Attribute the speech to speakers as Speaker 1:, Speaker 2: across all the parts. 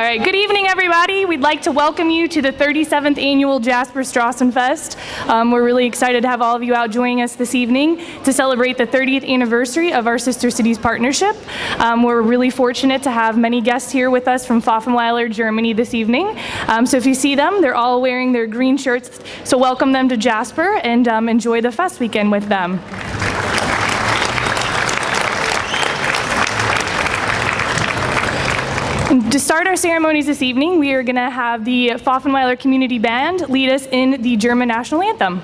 Speaker 1: right, good evening, everybody. We'd like to welcome you to the 37th Annual Jasper Strassenfest. We're really excited to have all of you out joining us this evening to celebrate the 30th anniversary of our Sister Cities partnership. We're really fortunate to have many guests here with us from Pfaffenweiler, Germany this evening. So if you see them, they're all wearing their green shirts. So welcome them to Jasper and enjoy the fest weekend with them. To start our ceremonies this evening, we are going to have the Pfaffenweiler Community Band lead us in the German National Anthem.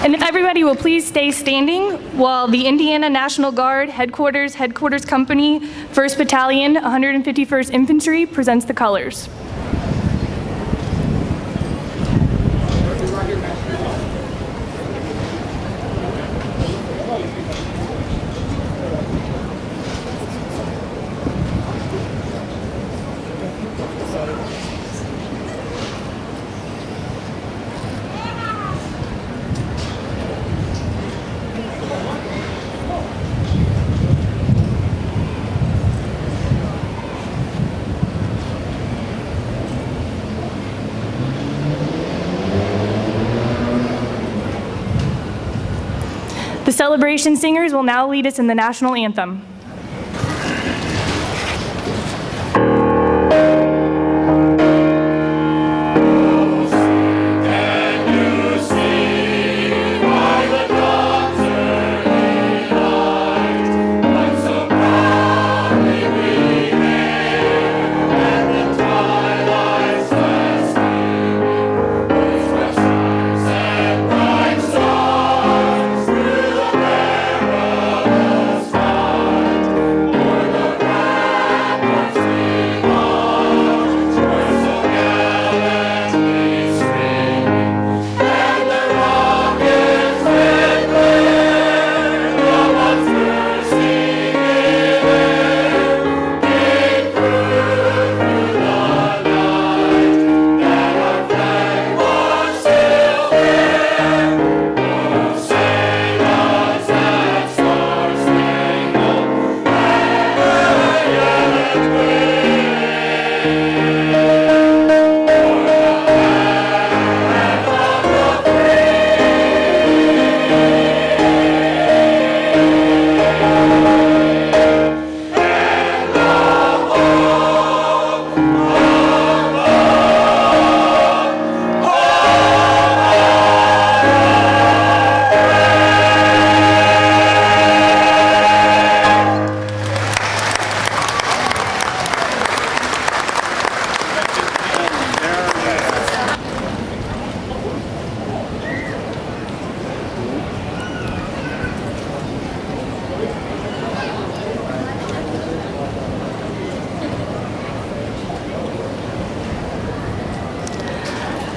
Speaker 1: And if everybody will please stay standing while the Indiana National Guard Headquarters Company, 1st Battalion, 151st Infantry presents the colors. The celebration singers will now lead us in the national anthem.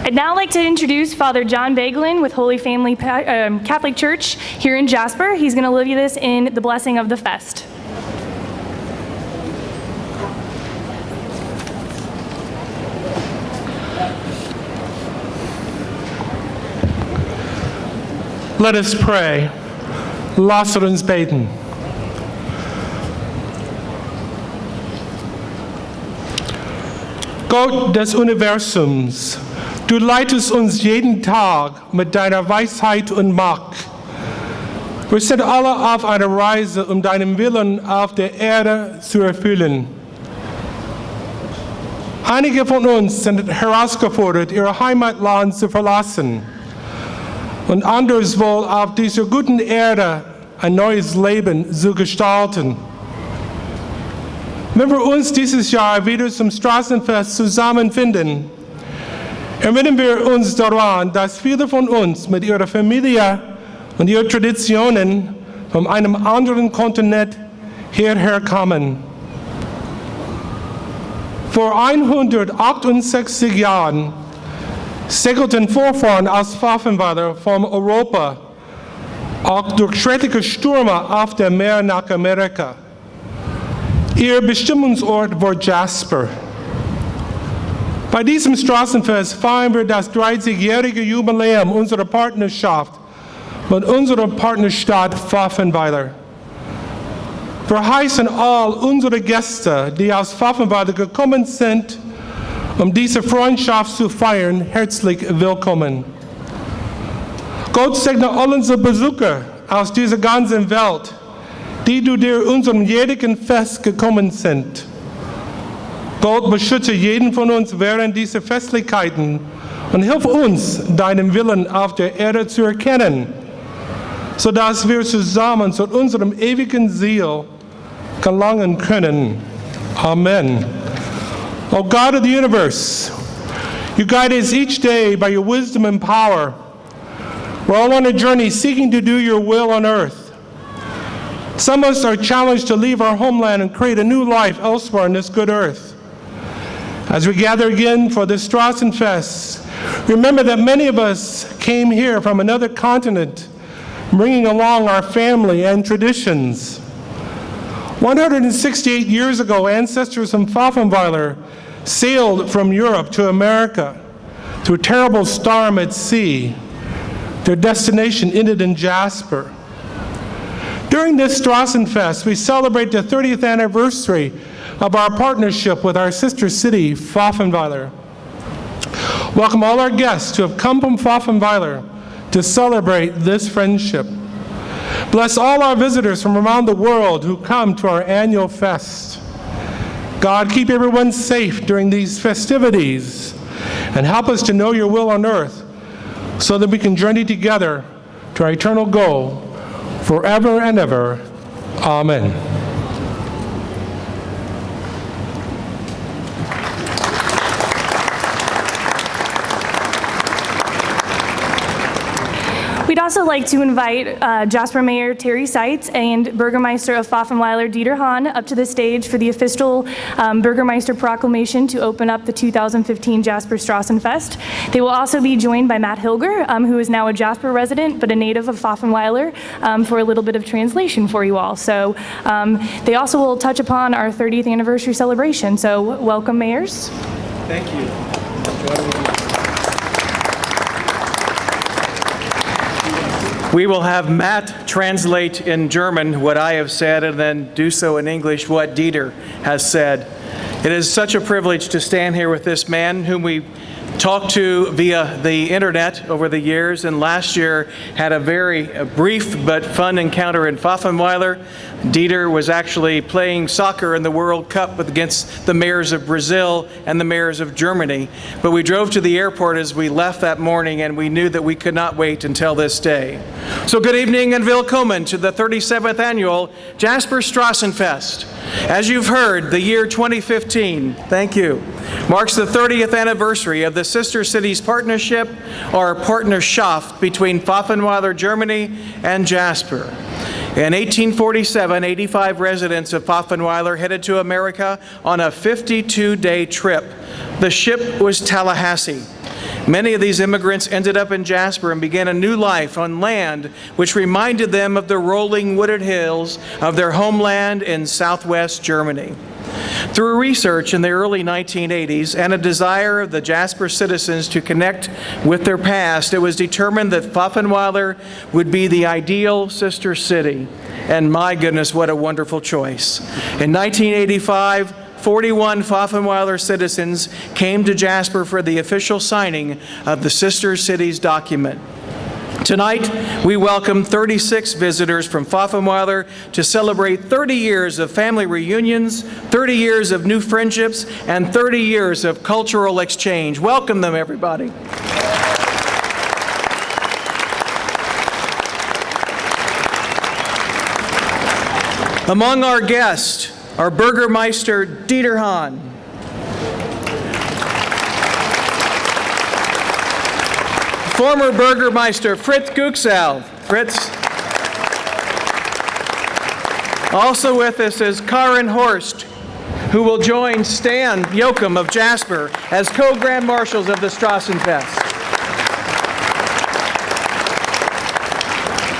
Speaker 1: I'd now like to introduce Father John Bagelin with Holy Family Catholic Church here in Jasper. He's going to lead us in the blessing of the fest.
Speaker 2: Let us pray. Lass uns beten. Gott des Universums, du leitest uns jeden Tag mit deiner Weisheit und Macht. Wir sind alle auf einer Reise, um deinen Willen auf der Erde zu erfüllen. Einige von uns sind herausgefordert, ihr Heimatland zu verlassen und anderswo auf dieser guten Erde ein neues Leben zu gestalten. Wenn wir uns dieses Jahr wieder zum Strassenfest zusammenfinden, erinnern wir uns daran, dass viele von uns mit ihrer Familie und ihren Traditionen von einem anderen Kontinent hierher kamen. Vor 168 Jahren segelten Vorfahren aus Pfaffenweiler von Europa, auch durch schreckliche Stürme auf dem Meer nach Amerika. Ihr Bestimmungsort war Jasper. Bei diesem Strassenfest feiern wir das 30-jährige Jubiläum unserer Partnerschaft mit unserer Partnerstadt Pfaffenweiler. Wir heißen all unsere Gäste, die aus Pfaffenweiler gekommen sind, um diese Freundschaft zu feiern, herzlich willkommen. Gott segne all unsere Besucher aus dieser ganzen Welt, die durch unserem jährlichen Fest gekommen sind. Gott beschütze jeden von uns während dieser Festlichkeiten und hilf uns, deinen Willen auf der Erde zu erkennen, sodass wir zusammen zu unserem ewigen Ziel gelangen können. Amen. O God of the universe, you guide us each day by your wisdom and power. We're all on a journey seeking to do your will on earth. Some of us are challenged to leave our homeland and create a new life elsewhere on this good earth. As we gather again for the Strassenfest, remember that many of us came here from another continent, bringing along our family and traditions. 168 years ago, ancestors from Pfaffenweiler sailed from Europe to America through a terrible storm at sea. Their destination ended in Jasper. During this Strassenfest, we celebrate the 30th anniversary of our partnership with our sister city, Pfaffenweiler. Welcome all our guests who have come from Pfaffenweiler to celebrate this friendship. Bless all our visitors from around the world who come to our annual fest. God, keep everyone safe during these festivities and help us to know your will on earth so that we can journey together to our eternal goal forever and ever. Amen.
Speaker 1: We'd also like to invite Jasper Mayor Terry Seitz and Burgermeister of Pfaffenweiler Dieter Hahn up to the stage for the official Burgermeister proclamation to open up the 2015 Jasper Strassenfest. They will also be joined by Matt Hilger, who is now a Jasper resident but a native of Pfaffenweiler, for a little bit of translation for you all. So they also will touch upon our 30th anniversary celebration. So welcome, mayors.
Speaker 3: Thank you. We will have Matt translate in German what I have said and then do so in English what Dieter has said. It is such a privilege to stand here with this man whom we talked to via the internet over the years, and last year had a very brief but fun encounter in Pfaffenweiler. Dieter was actually playing soccer in the World Cup against the mayors of Brazil and the mayors of Germany. But we drove to the airport as we left that morning, and we knew that we could not wait until this day. So good evening and willkommen to the 37th annual Jasper Strassenfest. As you've heard, the year 2015, thank you, marks the 30th anniversary of the Sister Cities Partnership, or Partnerschaft, between Pfaffenweiler, Germany and Jasper. In 1847, 85 residents of Pfaffenweiler headed to America on a 52-day trip. The ship was Tallahassee. Many of these immigrants ended up in Jasper and began a new life on land which reminded them of the rolling wooded hills of their homeland in southwest Germany. Through research in the early 1980s and a desire of the Jasper citizens to connect with their past, it was determined that Pfaffenweiler would be the ideal sister city. And my goodness, what a wonderful choice. In 1985, 41 Pfaffenweiler citizens came to Jasper for the official signing of the Sister Cities document. Tonight, we welcome 36 visitors from Pfaffenweiler to celebrate 30 years of family reunions, 30 years of new friendships, and 30 years of cultural exchange. Welcome them, everybody. Among our guests are Bürgermeister Dieter Hahn, former Bürgermeister Fritz Guxal. Fritz. Also with us is Karin Horst, who will join Stan Jochum of Jasper as co-grand marshals of the Strassenfest.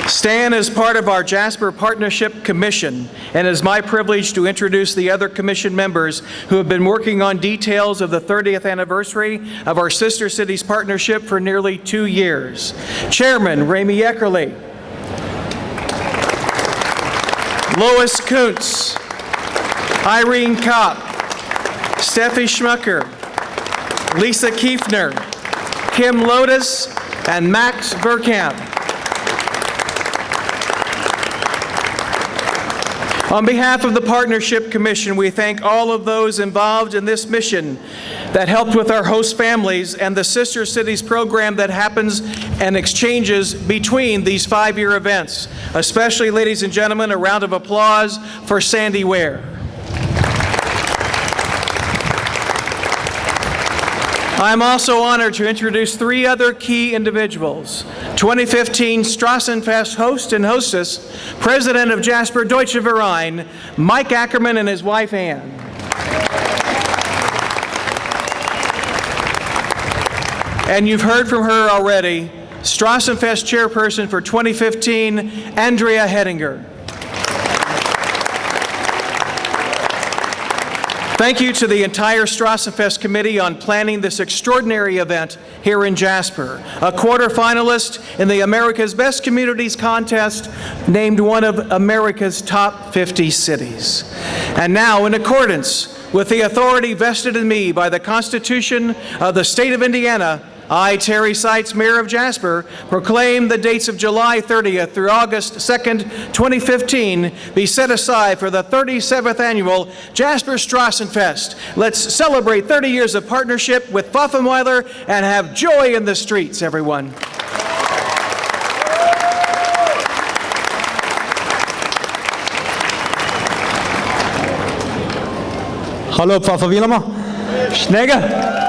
Speaker 3: Stan is part of our Jasper Partnership Commission, and it is my privilege to introduce the other commission members who have been working on details of the 30th anniversary of our Sister Cities Partnership for nearly 2 years. Chairman Remy Eckerle, Lois Kuntz, Irene Kopp, Steffi Schmucker, Lisa Kiefner, Kim Lotus, and Max Verkamp. On behalf of the Partnership Commission, we thank all of those involved in this mission that helped with our host families and the Sister Cities program that happens and exchanges between these 5-year events. Especially, ladies and gentlemen, a round of applause for Sandy Ware. I'm also honored to introduce 3 other key individuals. 2015 Strassenfest host and hostess, President of Jasper Deutsche Verein, Mike Ackerman and his wife Ann. And you've heard from her already, Strassenfest chairperson for 2015, Andrea Hettinger. Thank you to the entire Strassenfest committee on planning this extraordinary event here in Jasper. A quarterfinalist in the America's Best Communities contest, named one of America's top 50 cities. And now, in accordance with the authority vested in me by the Constitution of the State of Indiana, I, Terry Seitz, Mayor of Jasper, proclaim the dates of July 30th through August 2nd, 2015 be set aside for the 37th annual Jasper Strassenfest. Let's celebrate 30 years of partnership with Pfaffenweiler and have joy in the streets, everyone.
Speaker 4: Hallo Pfafferwieler, Schnegge.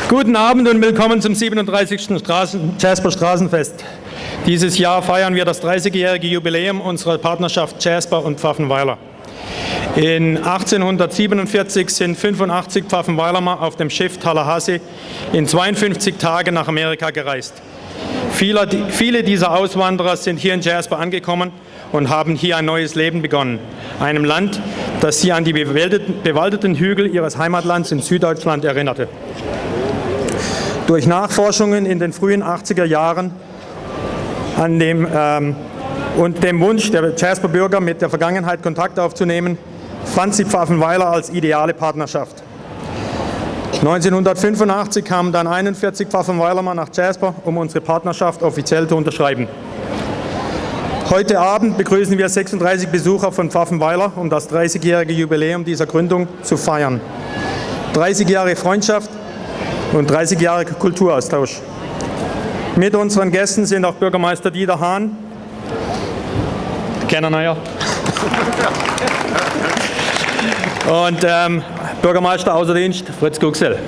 Speaker 4: Guten Abend und willkommen zum 37. Jasper Straßenfest. Dieses Jahr feiern wir das 30-jährige Jubiläum unserer Partnerschaft Jasper und Pfaffenweiler. In 1847 sind 85 Pfaffenweiler auf dem Schiff Tallahassee in 52 Tagen nach Amerika gereist. Viele dieser Auswanderer sind hier in Jasper angekommen und haben hier ein neues Leben begonnen. Einem Land, das sie an die bewaldeten Hügel ihres Heimatlands in Süddeutschland erinnerte. Durch Nachforschungen in den frühen 80er Jahren und dem Wunsch der Jasper-Bürger, mit der Vergangenheit Kontakt aufzunehmen, fand sie Pfaffenweiler als ideale Partnerschaft. 1985 kamen dann 41 Pfaffenweiler nach Jasper, um unsere Partnerschaft offiziell zu unterschreiben. Heute Abend begrüßen wir 36 Besucher von Pfaffenweiler, um das 30-jährige Jubiläum dieser Gründung zu feiern. 30 Jahre Freundschaft und 30 Jahre Kulturaustausch. Mit unseren Gästen sind auch Bürgermeister Dieter Hahn, kennen wir ja, und Bürgermeister außer Dienst Fritz Guxal.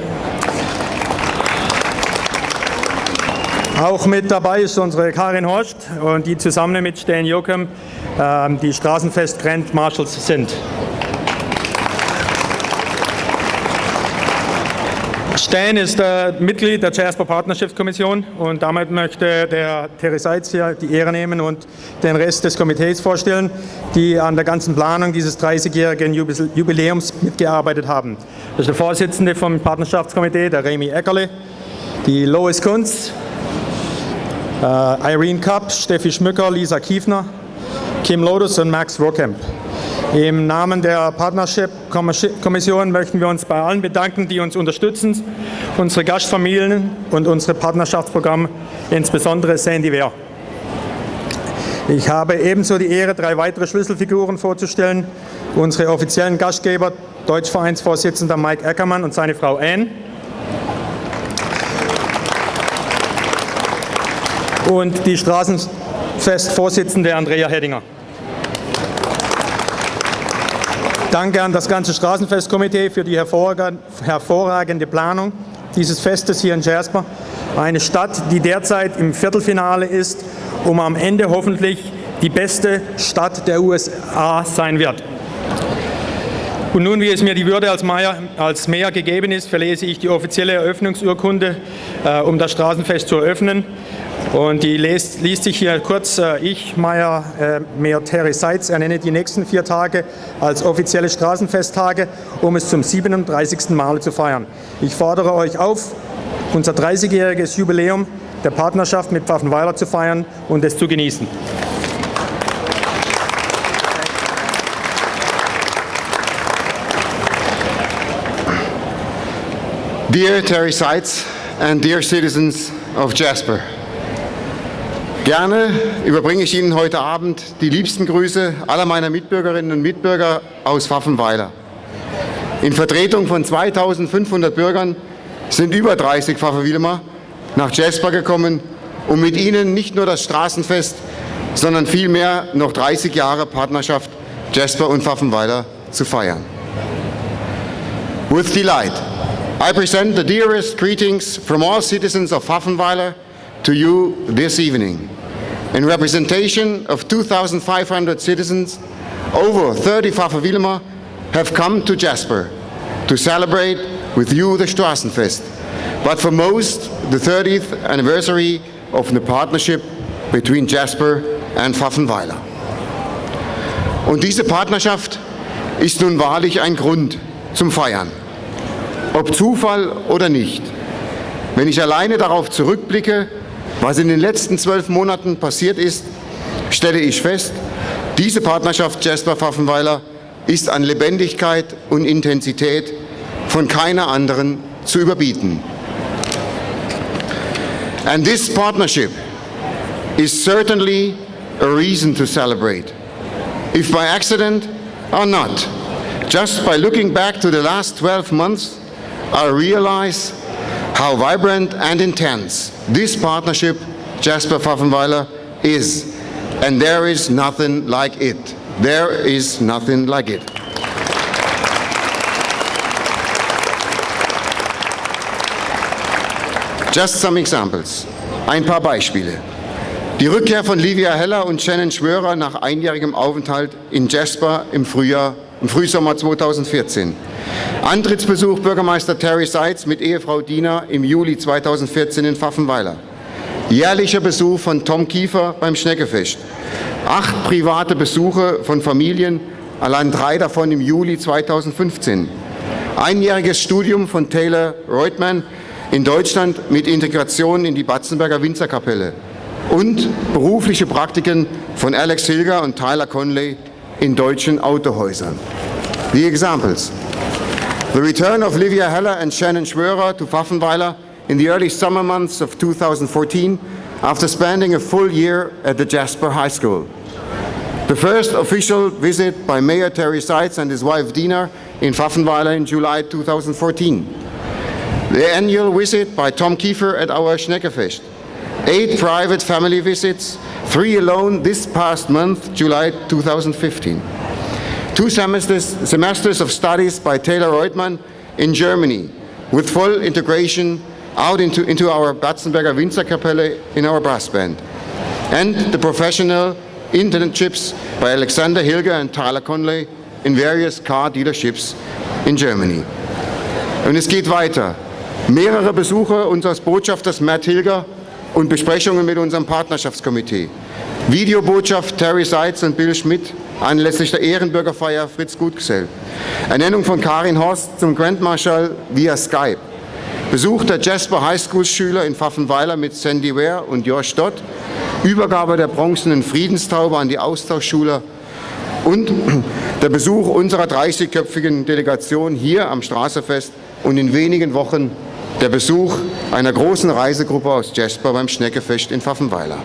Speaker 4: Auch mit dabei ist unsere Karin Horst, und die zusammen mit Stan Jochum die Strassenfest Grand Marshals sind. Stan ist Mitglied der Jasper Partnerschaftskommission, und damit möchte der Terry Seitz hier die Ehre nehmen und den Rest des Komitees vorstellen, die an der ganzen Planung dieses 30-jährigen Jubiläums mitgearbeitet haben. Das ist der Vorsitzende vom Partnerschaftskomitee, der Remy Eckerle, die Lois Kuntz, Irene Kopp, Steffi Schmucker, Lisa Kiefner, Kim Lotus und Max Verkamp. Im Namen der Partnership-Kommission möchten wir uns bei allen bedanken, die uns unterstützen, unsere Gastfamilien und unsere Partnerschaftsprogramme, insbesondere Sandy Wehr. Ich habe ebenso die Ehre, 3 weitere Schlüsselfiguren vorzustellen. Unsere offiziellen Gastgeber, Deutschvereinsvorsitzender Mike Ackermann und seine Frau Anne. Und die Strassenfest-Vorsitzende Andrea Heddinger. Danke an das ganze Strassenfestkomitee für die hervorragende Planung dieses Festes hier in Jasper. Eine Stadt, die derzeit im Viertelfinale ist, um am Ende hoffentlich die beste Stadt der USA sein wird. Und nun, wie es mir die Würde als Mayor gegeben ist, verlese ich die offizielle Eröffnungsurkunde, um das Strassenfest zu eröffnen. Und die liest sich hier kurz. Ich, Mayor Terry Seitz, ernenne die nächsten 4 Tage als offizielle Straßenfesttage, um es zum 37. Mal zu feiern. Ich fordere euch auf, unser 30-jähriges Jubiläum der Partnerschaft mit Pfaffenweiler zu feiern und es zu genießen.
Speaker 5: Dear Terry Seitz and dear citizens of Jasper. Gerne überbringe ich Ihnen heute Abend die liebsten Grüße aller meiner Mitbürgerinnen und Mitbürger aus Pfaffenweiler. In Vertretung von 2500 Bürgern sind über 30 Pfaffenwilmer nach Jasper gekommen, um mit Ihnen nicht nur das Straßenfest, sondern vielmehr noch 30 Jahre Partnerschaft Jasper und Pfaffenweiler zu feiern. With delight, I present the dearest greetings from all citizens of Pfaffenweiler to you this evening. In representation of 2,500 citizens, over 30 Pfaffenwilmer have come to Jasper to celebrate with you the Strassenfest, but for most, the 30th anniversary of the partnership between Jasper and Pfaffenweiler. Und diese Partnerschaft ist nun wahrlich ein Grund zum Feiern. Ob Zufall oder nicht. Wenn ich alleine darauf zurückblicke, was in den letzten 12 Monaten passiert ist, stelle ich fest, diese Partnerschaft Jasper-Pfaffenweiler ist an Lebendigkeit und Intensität von keiner anderen zu überbieten. And this partnership is certainly a reason to celebrate, if by accident or not. Just by looking back to the last 12 months, I realize how vibrant and intense this partnership, Jasper-Pfaffenweiler, is. And there is nothing like it. There is nothing like it. Just some examples. Ein paar Beispiele. Die Rückkehr von Livia Heller und Shannon Schwörer nach einjährigem Aufenthalt in Jasper im Frühsommer 2014. Antrittsbesuch Bürgermeister Terry Seitz mit Ehefrau Dina im Juli 2014 in Pfaffenweiler. Jährlicher Besuch von Tom Kiefer beim Schneckefest. 8 private Besuche von Familien, allein 3 davon im Juli 2015. Einjähriges Studium von Taylor Reutemann in Deutschland mit Integration in die Batzenberger Winzerkapelle. Und berufliche Praktiken von Alex Hilger und Tyler Conley in deutschen Autohäusern. The examples. The return of Livia Heller and Shannon Schwörer to Pfaffenweiler in the early summer months of 2014 after spending a full year at the Jasper High School. The first official visit by Mayor Terry Seitz and his wife Dina in Pfaffenweiler in July 2014. The annual visit by Tom Kiefer at our Schneckefest. 8 private family visits, 3 alone this past month, July 2015. 2 semesters of studies by Taylor Reutemann in Germany, with full integration out into our Batzenberger Winzerkapelle in our brass band. And the professional internships by Alexander Hilger and Tyler Conley in various car dealerships in Germany. Und es geht weiter. Mehrere Besuche unseres Botschafters Matt Hilger und Besprechungen mit unserem Partnerschaftskomitee. Videobotschaft Terry Seitz und Bill Schmidt anlässlich der Ehrenbürgerfeier Fritz Gutgesell. Ernennung von Karin Horst zum Grand Marshal via Skype. Besuch der Jasper High School Schüler in Pfaffenweiler mit Sandy Ware und Josh Stott. Übergabe der bronzenen Friedenstaube an die Austauschschüler und der Besuch unserer 30-köpfigen Delegation hier am Strassenfest und in wenigen Wochen der Besuch einer großen Reisegruppe aus Jasper beim Schneckefest in Pfaffenweiler.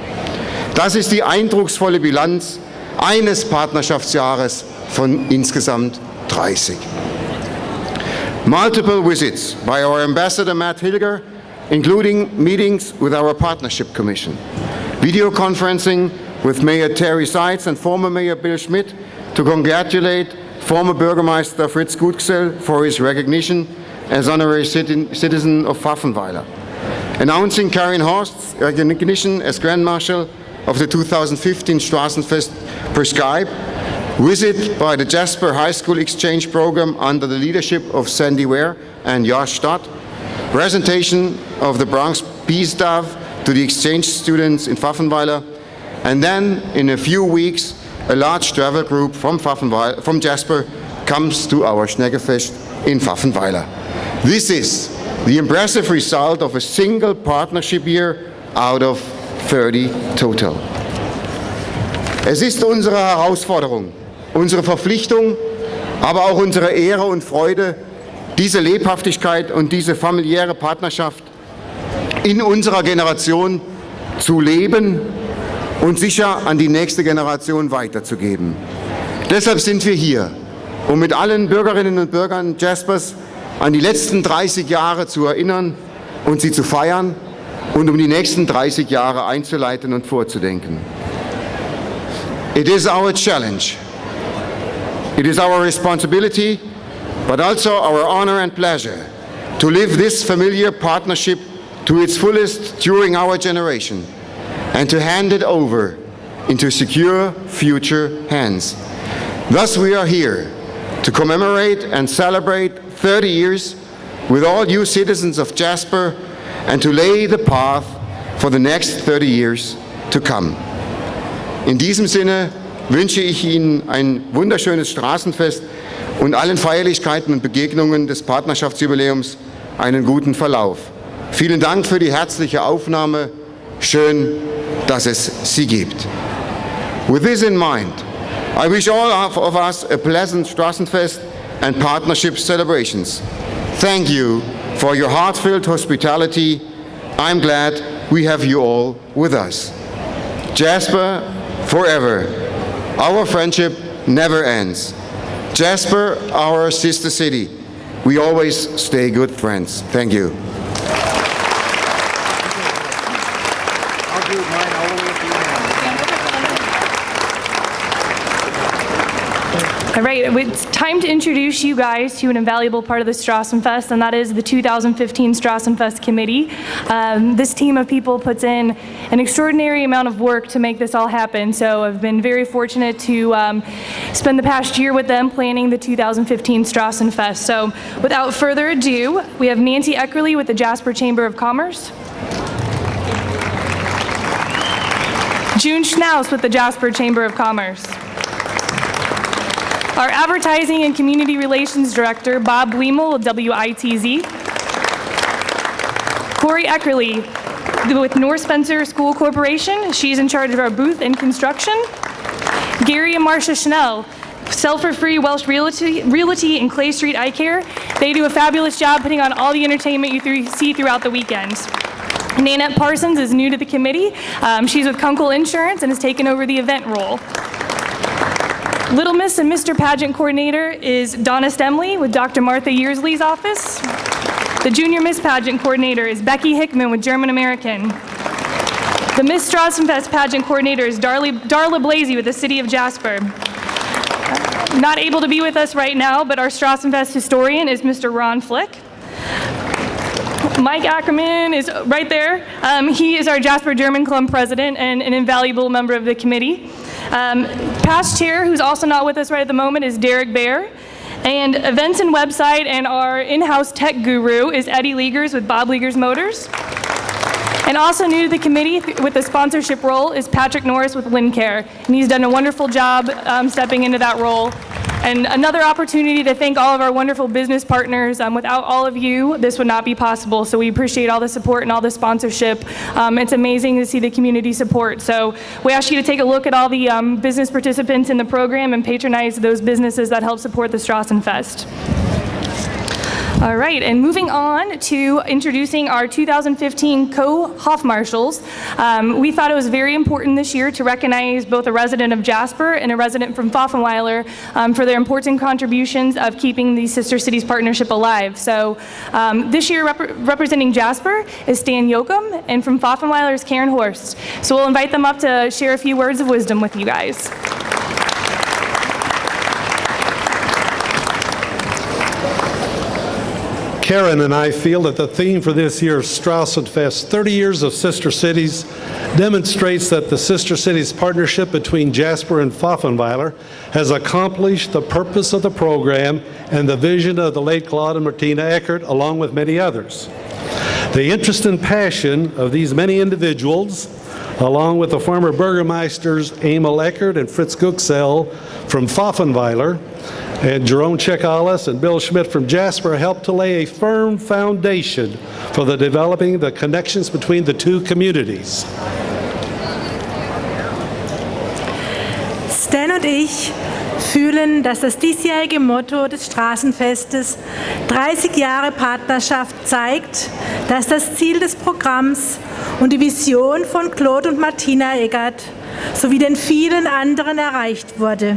Speaker 5: Das ist die eindrucksvolle Bilanz eines Partnerschaftsjahres von insgesamt 30. Multiple visits by our Ambassador Matt Hilger, including meetings with our Partnership Commission, video conferencing with Mayor Terry Seitz and former Mayor Bill Schmidt to congratulate former Bürgermeister Fritz Gutgsell for his recognition as honorary citizen of Pfaffenweiler, announcing Karin Horst's recognition as Grand Marshal of the 2015 Strassenfest per Skype, visit by the Jasper High School Exchange Program under the leadership of Sandy Ware and Josh Stott, presentation of the Bronx Peace Dove to the exchange students in Pfaffenweiler, and then in a few weeks a large travel group from Jasper comes to our Schneckefest in Pfaffenweiler. This is the impressive result of a single partnership year out of 30 total. Es ist unsere Herausforderung, unsere Verpflichtung, aber auch unsere Ehre und Freude, diese Lebhaftigkeit und diese familiäre Partnerschaft in unserer Generation zu leben und sicher an die nächste Generation weiterzugeben. Deshalb sind wir hier, um mit allen Bürgerinnen und Bürgern Jaspers an die letzten 30 Jahre zu erinnern und sie zu feiern und um die nächsten 30 Jahre einzuleiten und vorzudenken. It is our challenge. It is our responsibility, but also our honor and pleasure to live this familiar partnership to its fullest during our generation and to hand it over into secure future hands. Thus we are here to commemorate and celebrate 30 years with all you citizens of Jasper and to lay the path for the next 30 years to come. In diesem Sinne wünsche ich Ihnen ein wunderschönes Straßenfest und allen Feierlichkeiten und Begegnungen des Partnerschaftsjubiläums einen guten Verlauf. Vielen Dank für die herzliche Aufnahme. Schön, dass es sie gibt. With this in mind, I wish all of us a pleasant Strassenfest and partnership celebrations. Thank you for your heartfelt hospitality. I'm glad we have you all with us. Jasper forever. Our friendship never ends. Jasper, our sister city. We always stay good friends. Thank you.
Speaker 1: All right, it's time to introduce you guys to an invaluable part of the Strassenfest, and that is the 2015 Strassenfest Committee. This team of people puts in an extraordinary amount of work to make this all happen, so I've been very fortunate to spend the past year with them planning the 2015 Strassenfest. So without further ado, we have Nancy Eckerly with the Jasper Chamber of Commerce, June Schnaus with the Jasper Chamber of Commerce, our Advertising and Community Relations Director, Bob Bliemel with WITZ, Corey Eckerly with North Spencer School Corporation. She's in charge of our booth and construction. Gary and Marcia Schnell, Self-for-Free Welsh Realty and Clay Street Eye Care. They do a fabulous job putting on all the entertainment you see throughout the weekends. Nanette Parsons is new to the committee. She's with Kunkel Insurance and has taken over the event role. Little Miss and Mr. Pageant Coordinator is Donna Stemley with Dr. Martha Yearsley's office. The Junior Miss Pageant Coordinator is Becky Hickman with German American. The Miss Strassenfest Pageant Coordinator is Darla Blasey with the City of Jasper. Not able to be with us right now, but our Strassenfest historian is Mr. Ron Flick. Mike Ackerman is right there. He is our Jasper German Club president and an invaluable member of the committee. Past chair, who's also not with us right at the moment, is Derek Baer. And events and website and our in-house tech guru is Eddie Liegers with Bob Liegers Motors. And also new to the committee with the sponsorship role is Patrick Norris with Lincare. And he's done a wonderful job stepping into that role. And another opportunity to thank all of our wonderful business partners. Without all of you, this would not be possible. So we appreciate all the support and all the sponsorship. It's amazing to see the community support. So we ask you to take a look at all the business participants in the program and patronize those businesses that help support the Strassenfest. All right, and moving on to introducing our 2015 co-Hofmarschals. We thought it was very important this year to recognize both a resident of Jasper and a resident from Pfaffenweiler for their important contributions of keeping the Sister Cities Partnership alive. So this year representing Jasper is Stan Yoakum, and from Pfaffenweiler is Karen Horst. So we'll invite them up to share a few words of wisdom with you guys.
Speaker 6: Karen and I feel that the theme for this year's Strassenfest, 30 Years of Sister Cities, demonstrates that the Sister Cities partnership between Jasper and Pfaffenweiler has accomplished the purpose of the program and the vision of the late Claude and Martina Eckert, along with many others. The interest and passion of these many individuals, along with the former Burgermeisters Emil Eckert and Fritz Guxell from Pfaffenweiler, and Jerome Chekalis and Bill Schmidt from Jasper, helped to lay a firm foundation for developing the connections between the two communities.
Speaker 7: Stan und ich fühlen, dass das diesjährige Motto des Straßenfestes 30 Jahre Partnerschaft zeigt, dass das Ziel des Programms und die Vision von Claude und Martina Eckert sowie den vielen anderen erreicht wurde.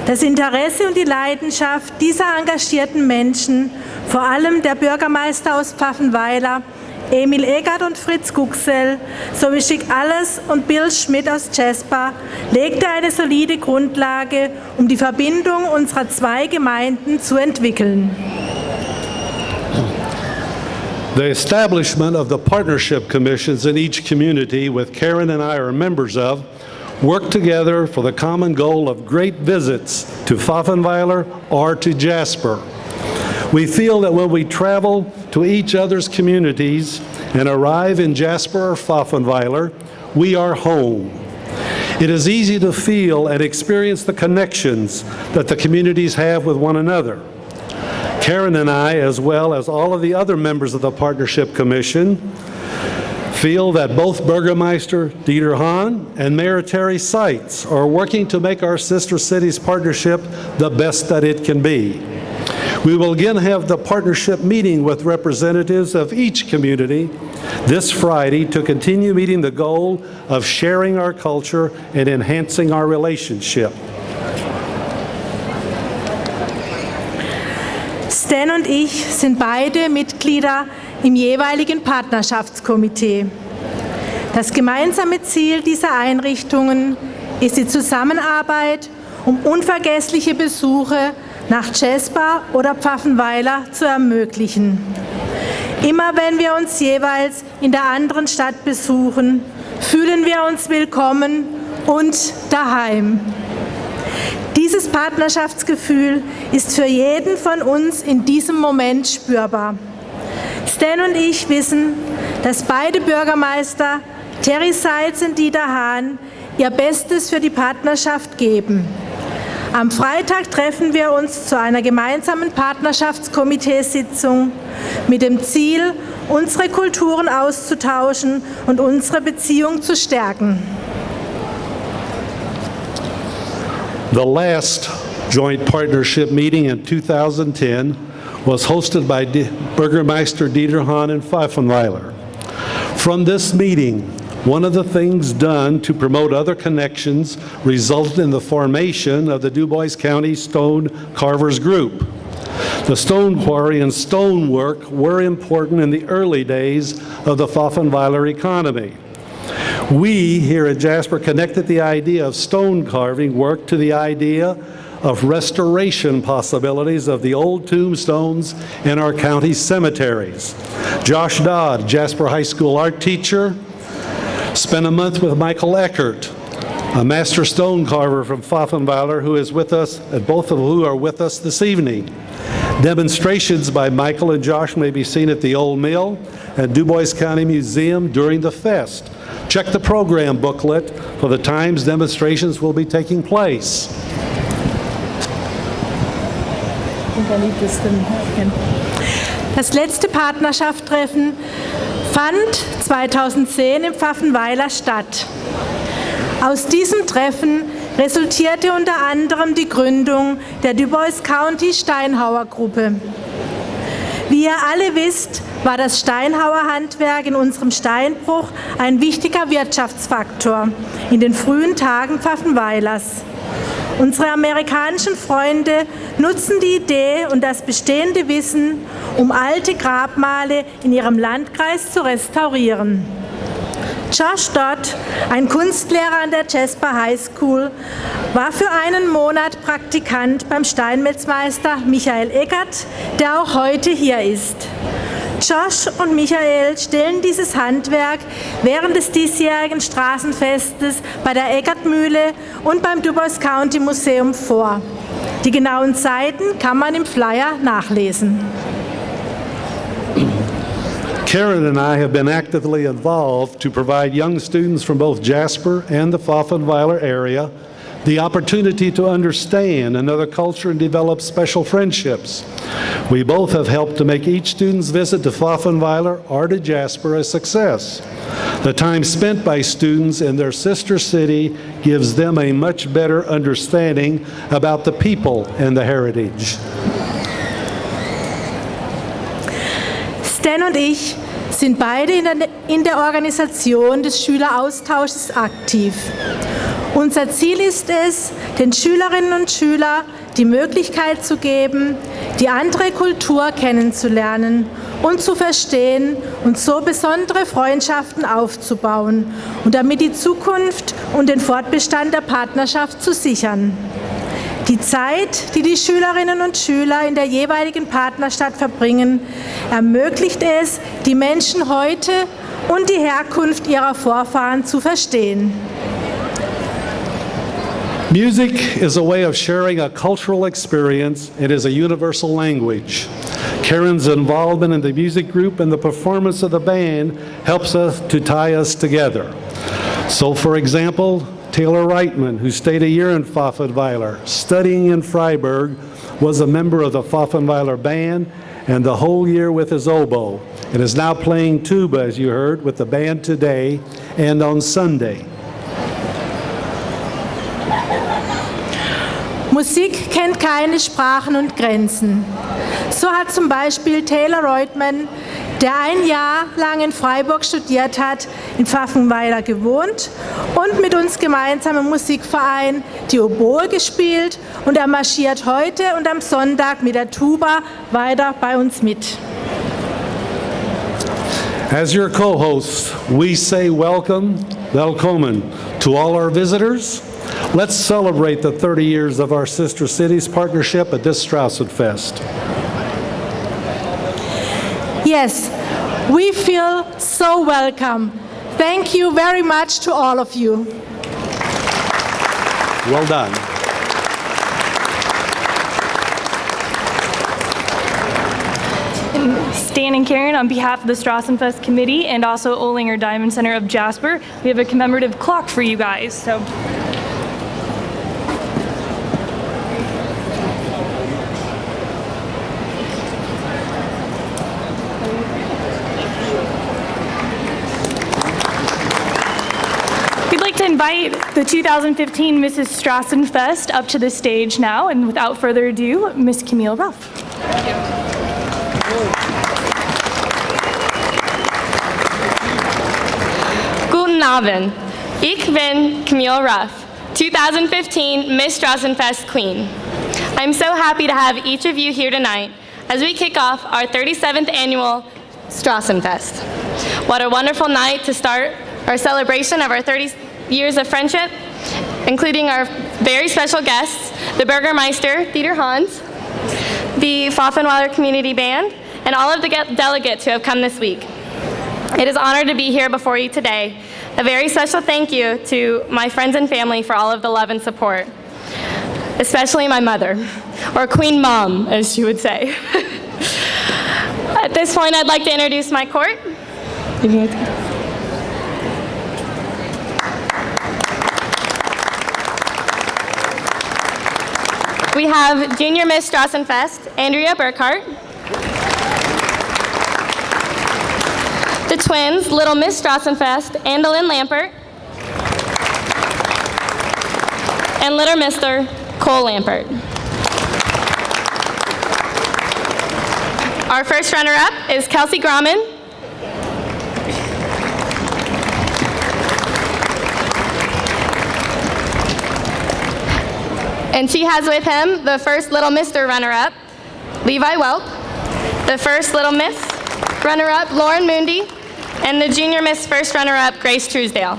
Speaker 7: Das Interesse und die Leidenschaft dieser engagierten Menschen, vor allem der Bürgermeister aus Pfaffenweiler, Emil Eckert und Fritz Guxell, sowie Schick Alles und Bill Schmidt aus Jasper, legte eine solide Grundlage, um die Verbindung unserer zwei Gemeinden zu entwickeln.
Speaker 6: The establishment of the partnership commissions in each community, with Karen and I are members of, work together for the common goal of great visits to Pfaffenweiler or to Jasper. We feel that when we travel to each other's communities and arrive in Jasper or Pfaffenweiler, we are home. It is easy to feel and experience the connections that the communities have with one another. Karen and I, as well as all of the other members of the Partnership Commission, feel that both Burgermeister Dieter Hahn and Mayor Terry Seitz are working to make our Sister Cities partnership the best that it can be. We will again have the partnership meeting with representatives of each community this Friday to continue meeting the goal of sharing our culture and enhancing our relationship.
Speaker 7: Stan und ich sind beide Mitglieder im jeweiligen Partnerschaftskomitee. Das gemeinsame Ziel dieser Einrichtungen ist die Zusammenarbeit, um unvergessliche Besuche nach Jasper oder Pfaffenweiler zu ermöglichen. Immer wenn wir uns jeweils in der anderen Stadt besuchen, fühlen wir uns willkommen und daheim. Dieses Partnerschaftsgefühl ist für jeden von uns in diesem Moment spürbar. Stan und ich wissen, dass beide Bürgermeister, Terry Seitz und Dieter Hahn, ihr Bestes für die Partnerschaft geben. Am Freitag treffen wir uns zu einer gemeinsamen Partnerschaftskomiteesitzung mit dem Ziel, unsere Kulturen auszutauschen und unsere Beziehung zu stärken.
Speaker 6: The last joint partnership meeting in 2010 was hosted by Burgermeister Dieter Hahn in Pfaffenweiler. From this meeting, one of the things done to promote other connections resulted in the formation of the DuBois County Stone Carvers Group. The stone quarry and stonework were important in the early days of the Pfaffenweiler economy. We here at Jasper connected the idea of stone carving work to the idea of restoration possibilities of the old tombstones in our county cemeteries. Josh Dodd, Jasper High School art teacher, spent a month with Michael Eckert, a master stone carver from Pfaffenweiler who is with us, and both of who are with us this evening. Demonstrations by Michael and Josh may be seen at the Old Mill and DuBois County Museum during the fest. Check the program booklet for the times demonstrations will be taking place.
Speaker 7: Das letzte Partnerschaftstreffen fand 2010 im Pfaffenweiler statt. Aus diesem Treffen resultierte unter anderem die Gründung der Dubois County Steinhauer Gruppe. Wie ihr alle wisst, war das Steinhauerhandwerk in unserem Steinbruch ein wichtiger Wirtschaftsfaktor in den frühen Tagen Pfaffenweilers. Unsere amerikanischen Freunde nutzen die Idee und das bestehende Wissen, um alte Grabmale in ihrem Landkreis zu restaurieren. Josh Dodd, ein Kunstlehrer an der Jasper High School, war für einen Monat Praktikant beim Steinmetzmeister Michael Eggert, der auch heute hier ist. Josh und Michael stellen dieses Handwerk während des diesjährigen Strassenfestes bei der Eggertmühle und beim Dubois County Museum vor. Die genauen Zeiten kann man im Flyer nachlesen.
Speaker 6: Karen and I have been actively involved to provide young students from both Jasper and the Pfaffenweiler area the opportunity to understand another culture and develop special friendships. We both have helped to make each student's visit to Pfaffenweiler or to Jasper a success. The time spent by students in their sister city gives them a much better understanding about the people and the heritage.
Speaker 7: Stan und ich sind beide in der Organisation des Schüleraustausches aktiv. Unser Ziel ist es, den Schülerinnen und Schülern die Möglichkeit zu geben, die andere Kultur kennenzulernen und zu verstehen und so besondere Freundschaften aufzubauen und damit die Zukunft und den Fortbestand der Partnerschaft zu sichern. Die Zeit, die die Schülerinnen und Schüler in der jeweiligen Partnerstadt verbringen, ermöglicht es, die Menschen heute und die Herkunft ihrer Vorfahren zu verstehen.
Speaker 6: Music is a way of sharing a cultural experience. It is a universal language. Karen's involvement in the music group and the performance of the band helps us to tie us together. So, for example, Taylor Reitman, who stayed a year in Pfaffenweiler, studying in Freiburg, was a member of the Pfaffenweiler band and the whole year with his oboe, and is now playing tuba, as you heard, with the band today and on Sunday.
Speaker 7: Musik kennt keine Sprachen und Grenzen. So hat zum Beispiel Taylor Reitman, der ein Jahr lang in Freiburg studiert hat, in Pfaffenweiler gewohnt und mit uns gemeinsam im Musikverein die Oboe gespielt, und er marschiert heute und am Sonntag mit der Tuba weiter bei uns mit.
Speaker 6: As your co-hosts, we say willkommen to all our visitors. Let's celebrate the 30 years of our sister cities partnership at this Strassenfest.
Speaker 7: Yes, we feel so welcome. Thank you very much to all of you.
Speaker 6: Well done.
Speaker 1: Stan and Karen, on behalf of the Strassenfest Committee and also Olinger Diamond Center of Jasper, we have a commemorative clock for you guys. So. We'd like to invite the 2015 Mrs. Strassenfest up to the stage now, and without further ado, Miss Camille Ruff.
Speaker 8: Guten Abend. Ich bin Camille Ruff, 2015 Miss Strassenfest Queen. I'm so happy to have each of you here tonight as we kick off our 37th annual Strassenfest. What a wonderful night to start our celebration of our 30 years of friendship, including our very special guests, the Burgermeister, Dieter Hans, the Pfaffenweiler Community Band, and all of the delegates who have come this week. It is an honor to be here before you today. A very special thank you to my friends and family for all of the love and support, especially my mother, or Queen Mom, as she would say. At this point, I'd like to introduce my court. we have Junior Miss Strassenfest, Andrea Burkhart. The twins, Little Miss Strassenfest, Andalyn Lampert. And Little Mr. Cole Lampert. Our first runner-up is Kelsey Grauman. And she has with him the first Little Mr. runner-up, Levi Welp, the first Little Miss runner-up, Lauren Mundy, and the Junior Miss first runner-up, Grace Truesdale.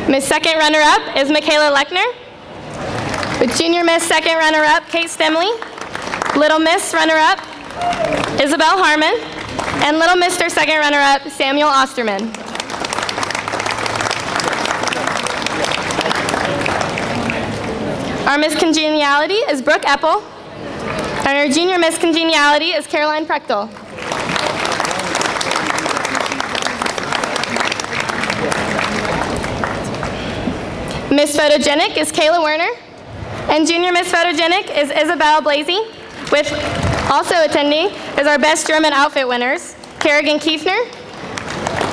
Speaker 8: Miss second runner-up is Michaela Lechner. With Junior Miss second runner-up, Kate Stemley. Little Miss runner-up, Isabel Harmon. And Little Mr. second runner-up, Samuel Osterman. Our Miss Congeniality is Brooke Eppel. And our Junior Miss Congeniality is Caroline Prechtel. Miss Photogenic is Kayla Werner, and Junior Miss Photogenic is Isabel Blasey, with also attending is our Best German Outfit winners, Kerrigan Kiefner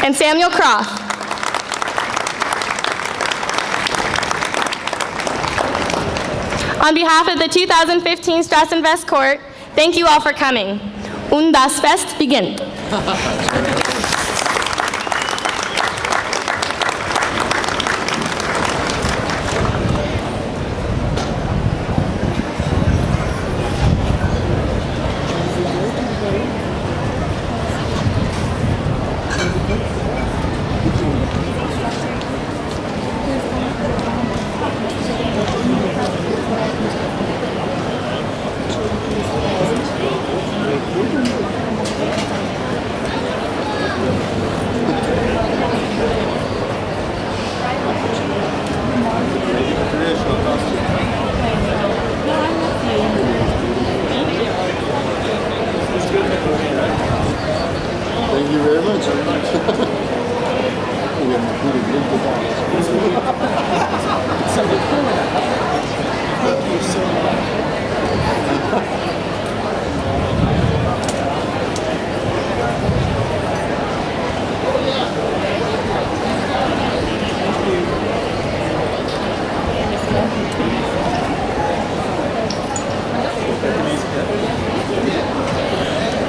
Speaker 8: and Samuel Croft. On behalf of the 2015 Strassenfest Court, thank you all for coming. Und das Fest beginnt.
Speaker 5: Thank you very much.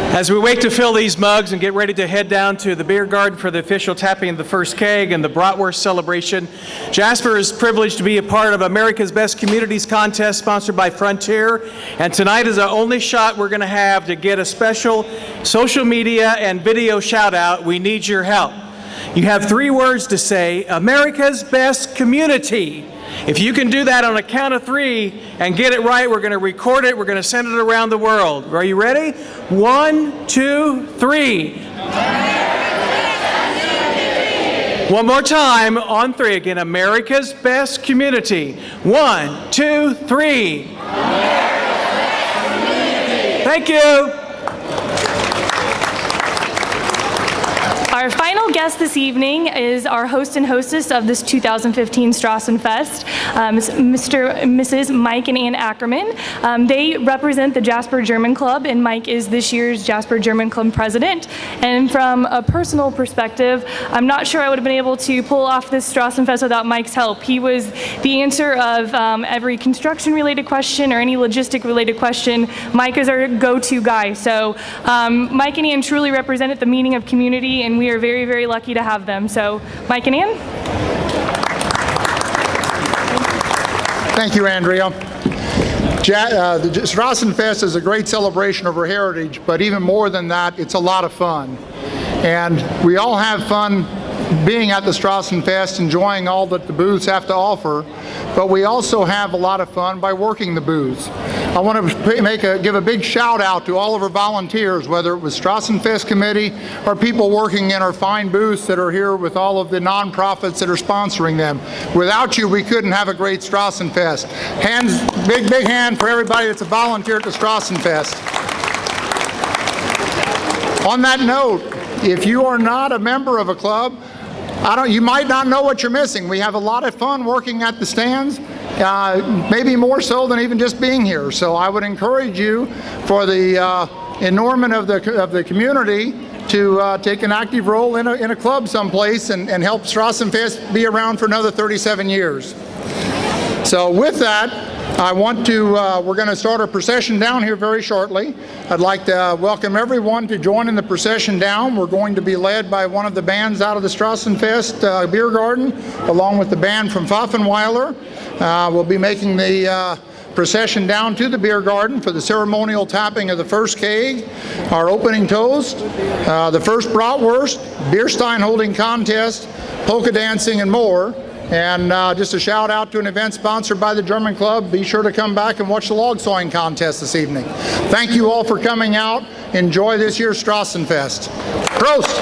Speaker 3: As we wait to fill these mugs and get ready to head down to the beer garden for the official tapping of the first keg and the bratwurst celebration, Jasper is privileged to be a part of America's Best Communities contest sponsored by Frontier. And tonight is the only shot we're going to have to get a special social media and video shout out. We need your help. You have 3 words to say, America's Best Community. If you can do that on a count of 3 and get it right, we're going to record it. We're going to send it around the world. Are you ready? 1, 2, 3. One more time on 3. Again, America's Best Community. 1, 2, 3. Thank you.
Speaker 1: Our final guest this evening is our host and hostess of this 2015 Strassenfest, Mrs. Mike and Ann Ackerman. They represent the Jasper German Club, and Mike is this year's Jasper German Club president. And from a personal perspective, I'm not sure I would have been able to pull off this Strassenfest without Mike's help. He was the answer of every construction-related question or any logistic-related question. Mike is our go-to guy. So Mike and Ann truly represented the meaning of community, and we are very, very lucky to have them. So, Mike and Ann?
Speaker 9: Thank you, Andrea. The Strassenfest is a great celebration of our heritage, but even more than that, it's a lot of fun. And we all have fun being at the Strassenfest, enjoying all that the booths have to offer, but we also have a lot of fun by working the booths. I want to give a big shout out to all of our volunteers, whether it was Strassenfest committee or people working in our fine booths that are here with all of the nonprofits that are sponsoring them. Without you, we couldn't have a great Strassenfest. Hands, big hand for everybody that's a volunteer at the Strassenfest. On that note, if you are not a member of a club, you might not know what you're missing. We have a lot of fun working at the stands, maybe more so than even just being here. So I would encourage you, for the enormement of the community, to take an active role in a club someplace and help Strassenfest be around for another 37 years. So with that, I want to, we're going to start our procession down here very shortly. I'd like to welcome everyone to join in the procession down. We're going to be led by one of the bands out of the Strassenfest beer garden, along with the band from Pfaffenweiler. We'll be making the procession down to the beer garden for the ceremonial tapping of the first keg, our opening toast, the first bratwurst, beer stein holding contest, polka dancing, and more. And just a shout out to an event sponsored by the German Club. Be sure to come back and watch the log sawing contest this evening. Thank you all for coming out. Enjoy this year's Strassenfest. Prost!